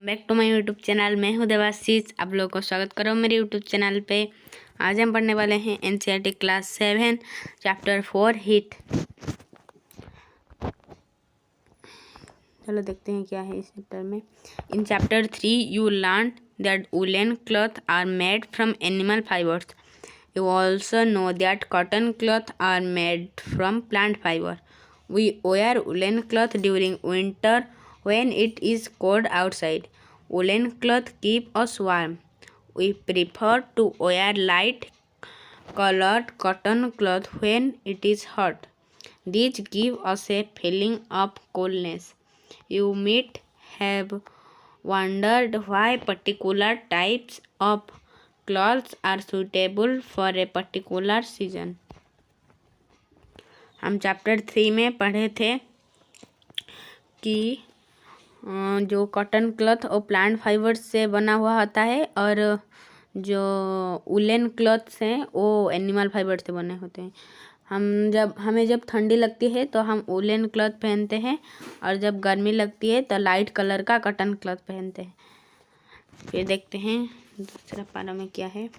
Back to my YouTube channel. मैं हूं देवाशीष। आप लोगों को स्वागत करो मेरे यूट्यूब चैनल पे। आज हम पढ़ने वाले हैं एनसीईआरटी क्लास 7 चैप्टर 4 हीट। चलो देखते हैं क्या है इस चैप्टर में। In chapter 3 you learn that woollen cloth are made from animal fibres. You also know that cotton cloth are made from plant fibre. We wear woollen cloth during winter when it is cold outside. Woolen cloth keep us warm. We prefer to wear light colored cotton cloth when it is hot. These give us a feeling of coolness. You might have wondered why particular types of clothes are suitable for a particular season. हम chapter 3 में पढ़े थे कि जो cotton cloth और plant fibres से बना हुआ होता है और जो वुलन क्लॉथ्स हैं वो एनिमल फाइबर से बने होते हैं। हमें जब ठंडी लगती है तो हम वुलन क्लॉथ पहनते हैं और जब गर्मी लगती है तो लाइट कलर का कॉटन क्लॉथ पहनते हैं। फिर देखते हैं दूसरा पारा में क्या है।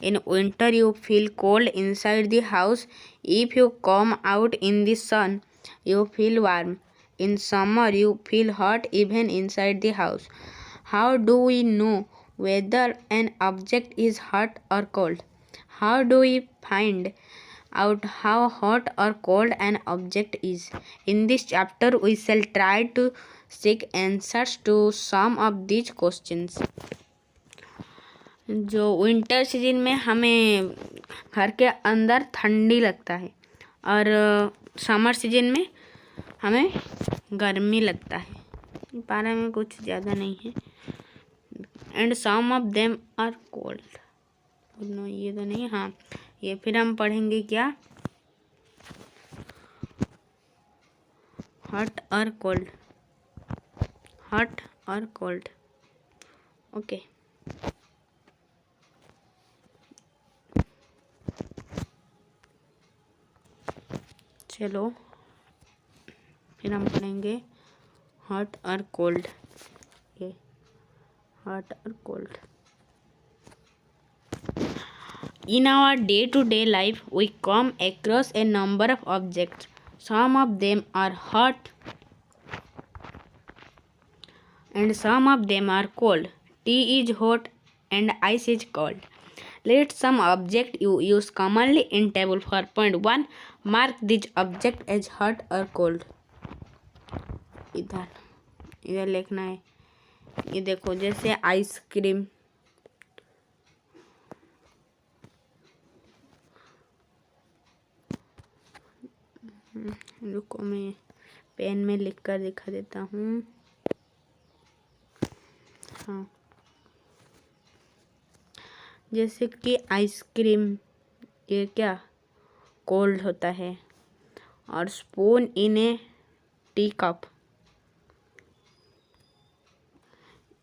In winter you feel cold inside the house. If you come out in the sun you feel warm. In summer, you feel hot even inside the house. How do we know whether an object is hot or cold? How do we find out how hot or cold an object is? In this chapter, we shall try to seek answers to some of these questions. जो winter season में हमें घर के अंदर ठंडी लगता है और समर सीजन में हमें गर्मी लगता है। पारा में कुछ ज़्यादा नहीं है। And some of them are cold. No ये तो नहीं, हाँ ये फिर हम पढ़ेंगे क्या, हॉट और कोल्ड। हॉट और कोल्ड, ओके। चलो फिर हम पढ़ेंगे हॉट और कोल्ड। ये हॉट और cold. In our day-to-day life, we come across a number of objects. Some of them are hot and some of them are cold. Tea is hot and ice is cold. Let some object you use commonly in table 4.1 mark this object as hot or cold. इधर लिखना है। ये देखो जैसे ice cream, रुको मैं pen में लिख कर दिखा देता हूँ। हाँ, जैसे कि आइसक्रीम ये क्या कोल्ड होता है और spoon in A tea cup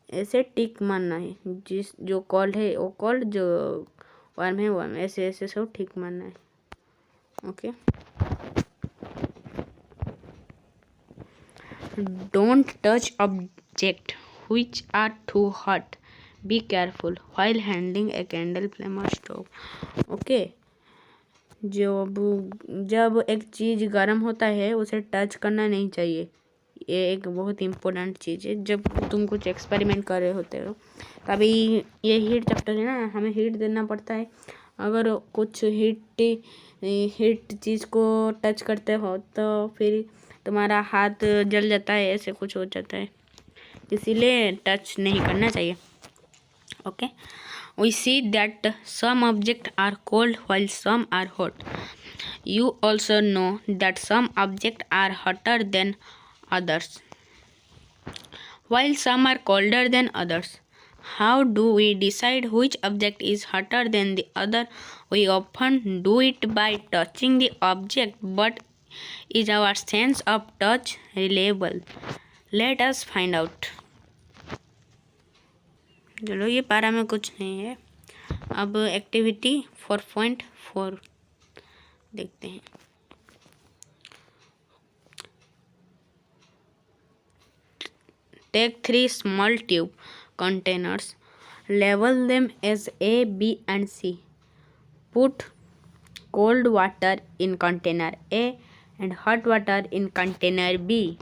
ऐसे टिक मानना है। जो कोल्ड है वो कोल्ड, जो वार्म है वार्म, ऐसे ऐसे सब ठीक मानना है। Okay. Don't touch object which are too hot. Be careful while handling a candle flame और स्टोव. ओके। जब एक चीज़ गर्म होता है उसे टच करना नहीं चाहिए। ये एक बहुत इम्पोर्टेंट चीज़ है। जब तुम कुछ एक्सपेरिमेंट कर रहे होते हो तभी, ये हीट चैप्टर है ना, हमें हीट देना पड़ता है। अगर कुछ हीट चीज़ को टच करते हो तो फिर तुम्हारा हाथ जल जाता है, ऐसे कुछ हो जाता है, इसीलिए टच नहीं करना चाहिए। Okay. We see that some objects are cold while some are hot. You also know that some objects are hotter than others, while some are colder than others. How do we decide which object is hotter than the other? We often do it by touching the object, but is our sense of touch reliable? Let us find out. चलो ये पारा में कुछ नहीं है। अब activity 4.4 देखते हैं। take 3 small tube containers, label them as A, B and C. Put cold water in container A and hot water in container B.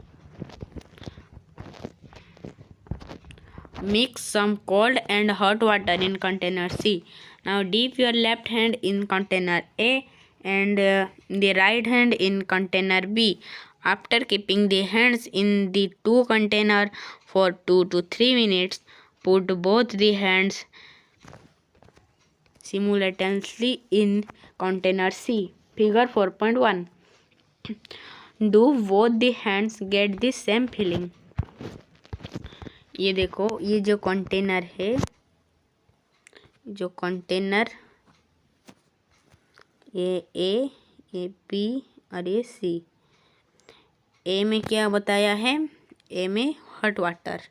Mix some cold and hot water in container C. Now dip your left hand in container A and the right hand in container B. After keeping the hands in the two containers for 2 to 3 minutes, put both the hands simultaneously in container C. Figure 4.1. Do both the hands get the same feeling? ये देखो, ये जो container है, जो container ये B और ये सी. ए में क्या बताया है? ए में हॉट वाटर,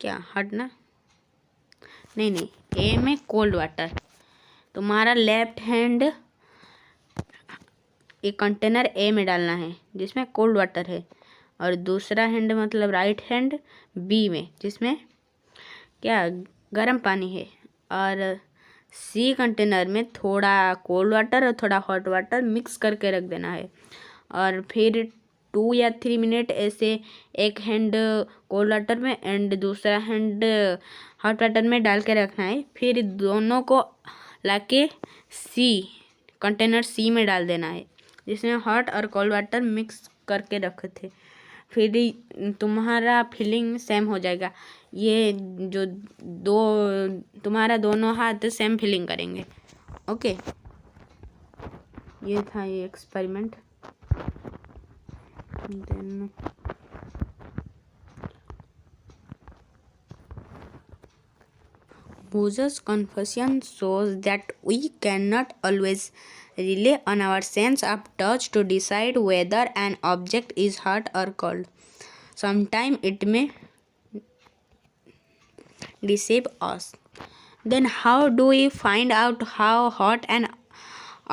क्या हॉट ना, नहीं, ए में कोल्ड वाटर. तुम्हारा लेफ्ट हैंड एक कंटेनर ए में डालना है जिसमें कोल्ड वाटर है, और दूसरा हैंड मतलब राइट हैंड बी में जिसमें क्या गर्म पानी है, और सी कंटेनर में थोड़ा कोल्ड वाटर और थोड़ा हॉट वाटर मिक्स करके रख देना है. और फिर 2 या 3 मिनट ऐसे एक हैंड कोल्ड वाटर में एंड दूसरा हैंड हॉट वाटर में डाल के रखना है. फिर दोनों को लाके सी कंटेनर सी में डाल देना है जिसमें हॉट और कोल्ड वाटर मिक्स करके रखे थे. फिर तुम्हारा फीलिंग सेम हो जाएगा. ये जो तुम्हारा दोनों हाथ सेम फीलिंग करेंगे. ओके, ये था ये experiment. Then Moses' confession shows that we cannot always rely on our sense of touch to decide whether an object is hot or cold. Sometimes it may deceive us. Then how do we find out how hot an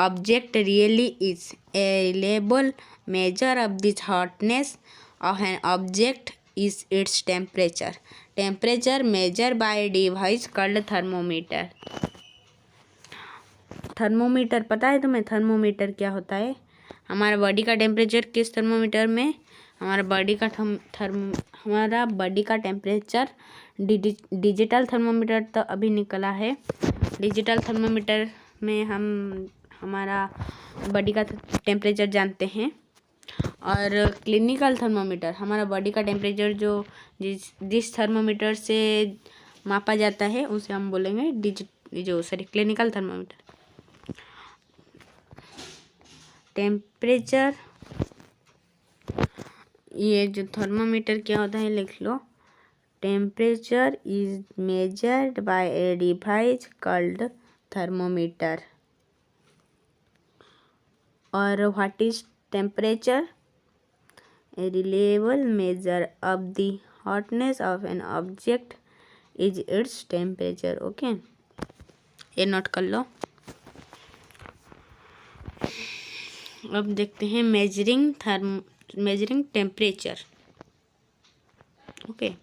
object really is? A reliable measure of the hotness of an object is its temperature. Temperature measured by a device called thermometer. Thermometer पता है तुम्हें? Thermometer क्या होता है? हमारा body का temperature किस thermometer में? हमारा बॉडी का टेम्परेचर डिजिटल थर्मोमीटर तो अभी निकला है. डिजिटल थर्मोमीटर में हम हमारा बॉडी का टेम्परेचर जानते हैं, और क्लिनिकल थर्मोमीटर हमारा बॉडी का टेम्परेचर जो जिस थर्मोमीटर से मापा जाता है उसे हम बोलेंगे क्लिनिकल थर्मोमीटर. टेम्परेचर, ये जो थर्मोमीटर क्या होता है लिख लो. Temperature is measured by a device called thermometer. और what is temperature? A reliable measure of the hotness of an object is its temperature. Okay, ये नोट कर लो. अब देखते हैं measuring temperature. Okay,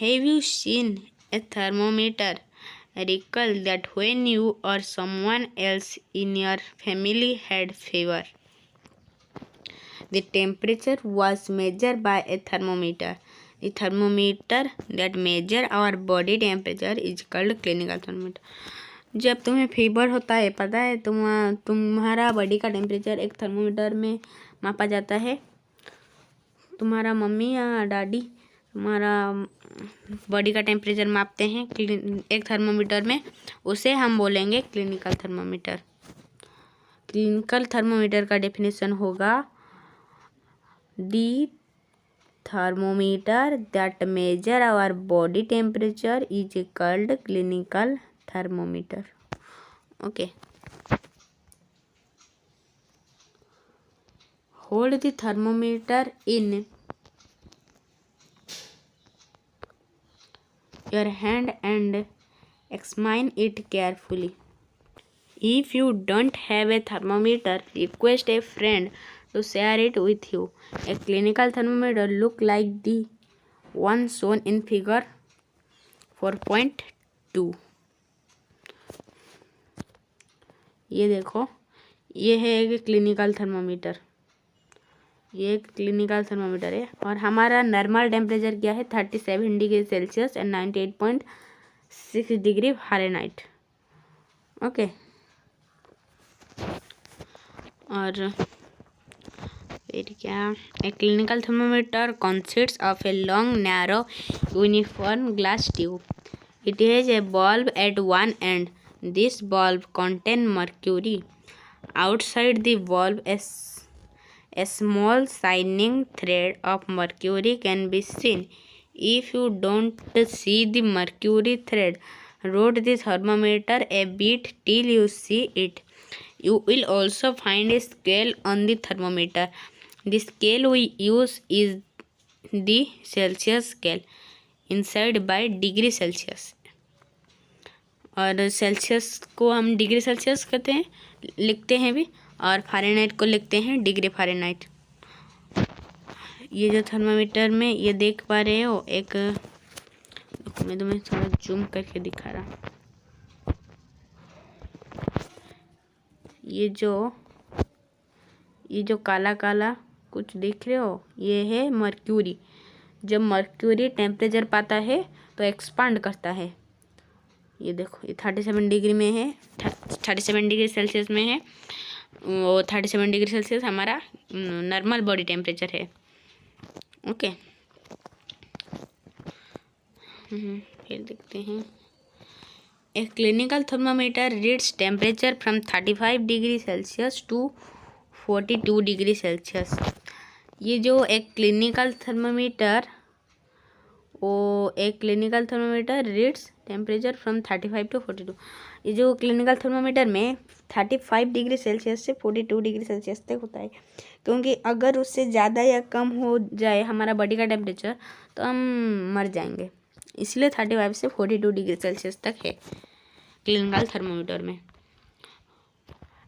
have you seen a thermometer? Recall that when you or someone else in your family had fever, the temperature was measured by a thermometer. The thermometer that measure our body temperature is called clinical thermometer. जब तुम्हें fever होता है, पता है तुम्हारा body का temperature एक thermometer में मापा जाता है. तुम्हारा मम्मी या डैडी तुम्हारा बॉडी का टेम्परेचर मापते हैं एक थर्मोमीटर में, उसे हम बोलेंगे क्लिनिकल थर्मोमीटर. क्लिनिकल थर्मोमीटर का डेफिनेशन होगा the thermometer that measure our body temperature is called clinical thermometer. Okay, hold the thermometer in your hand and examine it carefully. If you don't have a thermometer, request a friend to share it with you. A clinical thermometer look like the one shown in figure 4.2। ये देखो, ये है एक clinical thermometer, ये एक clinical thermometer है और हमारा नॉर्मल टेम्परेचर क्या है 37 degree Celsius and 98.6 degree Fahrenheit. Okay, और फिर क्या, ए clinical thermometer consists of a long narrow uniform glass tube. It has a bulb at one end. This bulb contains mercury. Outside the bulb, a small shining thread of mercury can be seen. If you don't see the mercury thread, rotate the thermometer a bit till you see it. You will also find a scale on the thermometer. The scale we use is the Celsius scale, inside by degree Celsius, और Celsius को हम degree Celsius कहते हैं, लिखते हैं भी, और Fahrenheit को लिखते हैं डिग्री फ़ारेनहाइट। ये जो थर्मामीटर में ये देख पा रहे हो, एक मैं तुम्हें थोड़ा जूम करके दिखा रहा। ये जो काला काला कुछ देख रहे हो, ये है मर्क्यूरी। जब मर्क्यूरी टेम्परेचर पाता है तो एक्सपांड करता है। ये देखो, ये 37 डिग्री में है, 37 डिग्री सेल्सियस में है, वो 37 डिग्री सेल्सियस हमारा नॉर्मल बॉडी टेम्परेचर है। ओके, फिर देखते हैं। A clinical thermometer reads temperature from 35 degree Celsius to 42 degree Celsius. ये जो एक clinical thermometer reads temperature from 35 to 42। ये जो क्लिनिकल थर्मामीटर में 35 डिग्री सेल्सियस से 42 डिग्री सेल्सियस तक होता है, क्योंकि अगर उससे ज़्यादा या कम हो जाए हमारा बॉडी का टेम्परेचर तो हम मर जाएंगे, इसलिए 35 से 42 डिग्री सेल्सियस तक है क्लिनिकल थर्मामीटर में।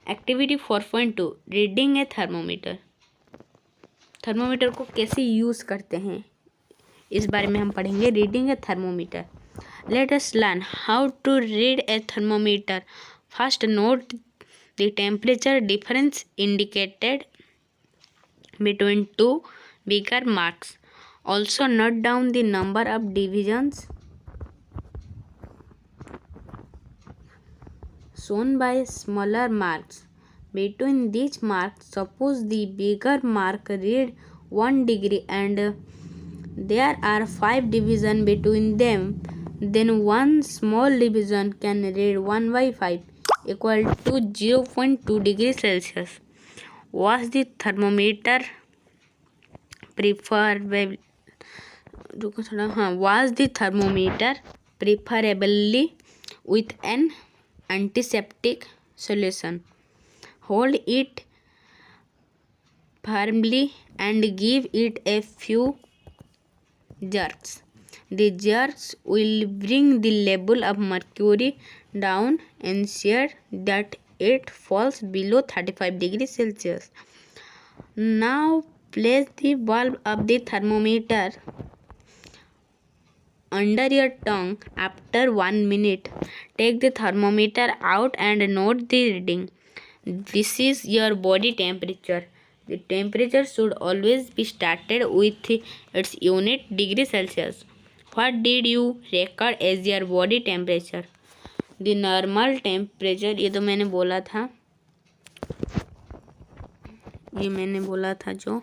Activity 4.2 reading a thermometer. Thermometer को कैसे यूज़ करते हैं इस बारे में हम पढ़ेंगे। Reading a thermometer, let us learn how to read a thermometer. First note the temperature difference indicated between two bigger marks. Also note down the number of divisions shown by smaller marks. Between these marks, suppose the bigger mark read 1 degree and there are 5 divisions between them, then one small division can read 1 by 5 equal to 0.2 degree Celsius. Was the thermometer preferably with an antiseptic solution? Hold it firmly and give it a few jerks. The jerks will bring the level of mercury down, ensure that it falls below 35 degrees Celsius. Now place the bulb of the thermometer under your tongue. After 1 minute, take the thermometer out and note the reading. This is your body temperature. The temperature should always be started with its unit degree Celsius. What did you record as your body temperature? The normal temperature, ये तो मैंने बोला था, जो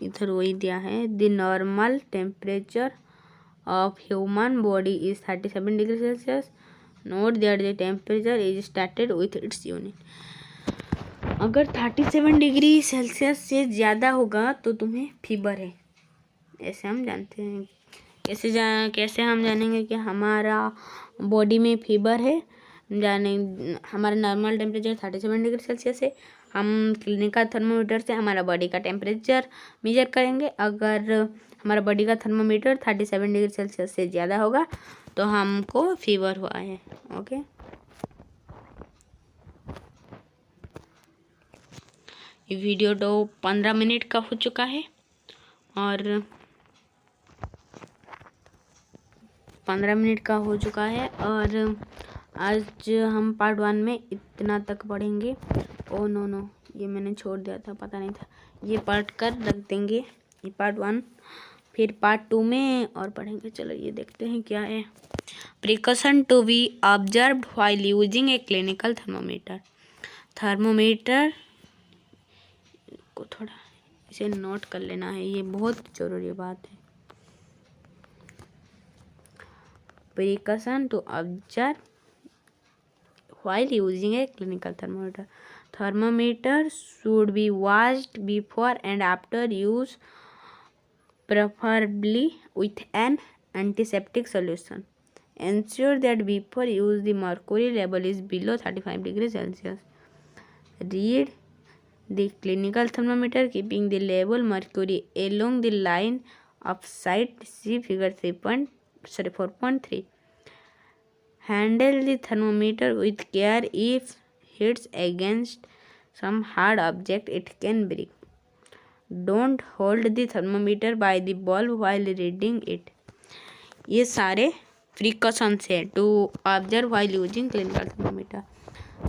इधर वही दिया है। The normal temperature of human body is 37 degree Celsius. Note that the temperature is started with its unit. अगर 37 डिग्री सेल्सियस से ज़्यादा होगा तो तुम्हें फीवर है, ऐसे हम जानते हैं। कैसे हम जानेंगे कि हमारा बॉडी में फीवर है? हमारा नॉर्मल टेम्परेचर 37 डिग्री सेल्सियस है, हम क्लिनिकल थर्मोमीटर से हमारा बॉडी का टेम्परेचर मेजर करेंगे। अगर हमारा बॉडी का थर्मोमीटर 37 डिग्री सेल्सियस से ज़्यादा होगा तो हमको फीवर हुआ है। ओके, ये वीडियो तो 15 मिनट का हो चुका है और 15 मिनट का हो चुका है और आज हम पार्ट 1 में इतना तक पढ़ेंगे। ओ नो, ये मैंने छोड़ दिया था, पता नहीं था। ये पढ़ कर रख देंगे, ये पार्ट 1। फिर पार्ट 2 में और पढ़ेंगे। चलो ये देखते हैं क्या है। Precaution to be observed while using a clinical thermometer. Thermometer को थोड़ा इसे नोट कर लेना है, ये बहुत ज़रूरी बात है। Precaution to observe while using a clinical thermometer. Thermometer should be washed before and after use, preferably with an antiseptic solution. Ensure that before use the mercury level is below 35 degrees Celsius. Read the clinical thermometer keeping the level mercury along the line of sight. See figure 4.3. Handle the thermometer with care. If hits against some hard object, it can break. Don't hold the thermometer by the bulb while reading it. ये सारे precautions है to observe while using clinical thermometer.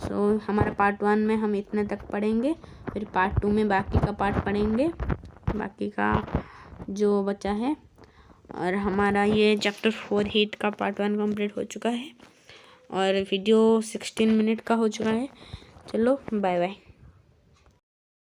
So हमारा part 1 में हम इतने तक पढ़ेंगे, फिर पार्ट 2 में बाकी का पार्ट पढ़ेंगे, बाकी का जो बचा है। और हमारा ये चैप्टर 4 हीट का पार्ट 1 कंप्लीट हो चुका है और वीडियो 16 मिनट का हो चुका है। चलो बाय बाय।